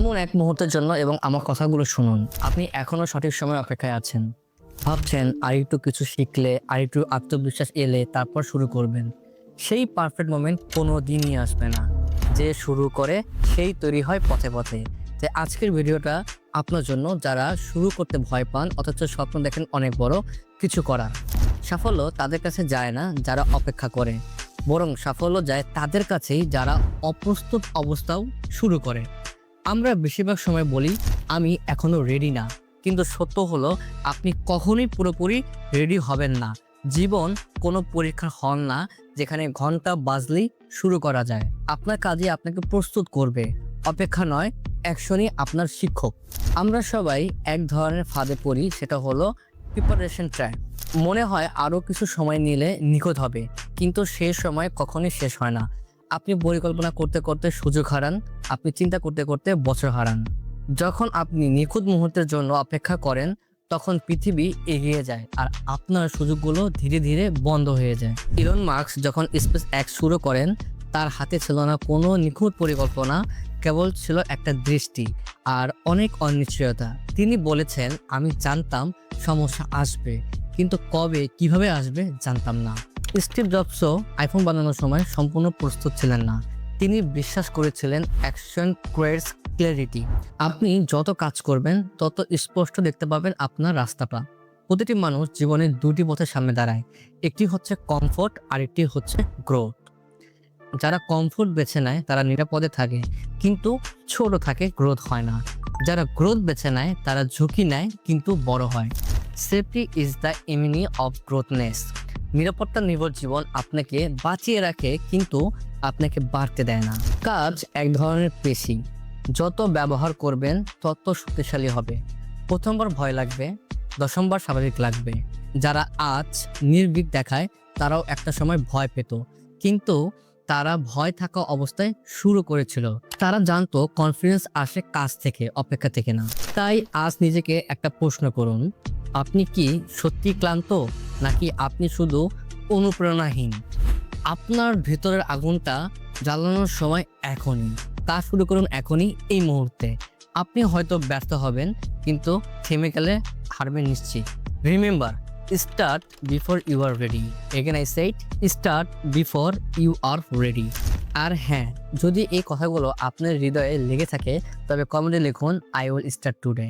থামুন এক মুহূর্তের জন্য এবং আমার কথাগুলো শুনুন। আপনি এখনো সঠিক সময় অপেক্ষায় আছেন। ভাবছেন আরেকটু কিছু শিখলে, আরেকটু আত্মবিশ্বাস এলে তারপর শুরু করবেন। সেই পারফেক্ট মোমেন্ট কোনো দিনই আসবে না। যে শুরু করে সেই তৈরি হয় পথে পথে। যে আজকের ভিডিওটা আপনার জন্য, যারা শুরু করতে ভয় পান অথচ স্বপ্ন দেখেন অনেক বড় কিছু করার। সাফল্য তাদের কাছে যায় না যারা অপেক্ষা করে, বরং সাফল্য যায় তাদের কাছেই যারা অপ্রস্তুত অবস্থাও শুরু করে। আমরা বেশিরভাগ সময় বলি আমি এখনো রেডি না, কিন্তু সত্য হলো আপনি কখনোই পুরোপুরি রেডি হবেন না। জীবন কোনো পরীক্ষার হল না যেখানে ঘন্টা বাজলেই শুরু করা যায়। আপনার কাজে আপনাকে প্রস্তুত করবে, অপেক্ষা নয়। অ্যাকশনই আপনার শিক্ষক। আমরা সবাই এক ধরনের ফাঁদে পড়ি, সেটা হলো প্রিপারেশন ট্র্যাপ। মনে হয় আরও কিছু সময় নিলে নিখুঁত হবে, কিন্তু সেই সময় কখনোই শেষ হয় না। আপনি পরিকল্পনা করতে করতে সুযোগ হারান, আপনি চিন্তা করতে করতে বছর হারান। যখন আপনি নিখুঁত মুহূর্তের জন্য অপেক্ষা করেন, তখন পৃথিবী এগিয়ে যায় আর আপনার সুযোগগুলো ধীরে ধীরে বন্ধ হয়ে যায়। ইলন মাস্ক যখন স্পেস এক্স শুরু করেন, তার হাতে ছিল না কোনো নিখুঁত পরিকল্পনা, কেবল ছিল একটা দৃষ্টি আর অনেক অনিশ্চয়তা। তিনি বলেছেন, আমি জানতাম সমস্যা আসবে, কিন্তু কবে কিভাবে আসবে জানতাম না। স্টিভ জবসও আইফোন বানানোর সময় সম্পূর্ণ প্রস্তুত ছিলেন না। তিনি বিশ্বাস করেছিলেন অ্যাকশন ক্রিয়েটস ক্ল্যারিটি। আপনি যত কাজ করবেন তত স্পষ্ট দেখতে পাবেন আপনার রাস্তাটা। প্রতিটি মানুষ জীবনে দুটি পথের সামনে দাঁড়ায়, একটি হচ্ছে কমফোর্ট আর একটি হচ্ছে গ্রোথ। যারা কমফোর্ট বেছে নেয় তারা নিরাপদে থাকে, কিন্তু ছোট থাকে, গ্রোথ হয় না। যারা গ্রোথ বেছে নেয় তারা ঝুঁকি নেয়, কিন্তু বড় হয়। Safety is the enemy of growthness. নিরাপত্তা নির্ভর জীবন আপনাকে বাঁচিয়ে রাখে, কিন্তু আপনাকে বাড়তে দেয় না। কাজ এক ধরনের পেশি, যত ব্যবহার করবেন তত শক্তিশালী হবে। প্রথমবার ভয় লাগবে, দশমবার স্বাভাবিক লাগবে। যারা আজ নির্ভীক দেখায় তারাও একটা সময় ভয় পেত, কিন্তু তারা ভয় থাকা অবস্থায় শুরু করেছিল। তারা জানতো কনফিডেন্স আসে কাজ থেকে, অপেক্ষা থেকে না। তাই আজ নিজেকে একটা প্রশ্ন করুন, আপনি কি সত্যি ক্লান্ত, নাকি আপনি শুধু অনুপ্রেরণাহীন? আপনার ভেতরের আগুনটা জ্বালানোর সময় এখনই। কাজ শুরু করুন এখনই, এই মুহূর্তে। আপনি হয়তো ব্যস্ত হবেন, কিন্তু থেমে গেলে হারবেন নিশ্চিত। Remember, start before you are ready. Again I said, start before you are ready. আর হ্যাঁ, যদি এই কথাগুলো আপনার হৃদয়ে লেগে থাকে তবে কমেন্টে লিখুন, আই উইল স্টার্ট টুডে।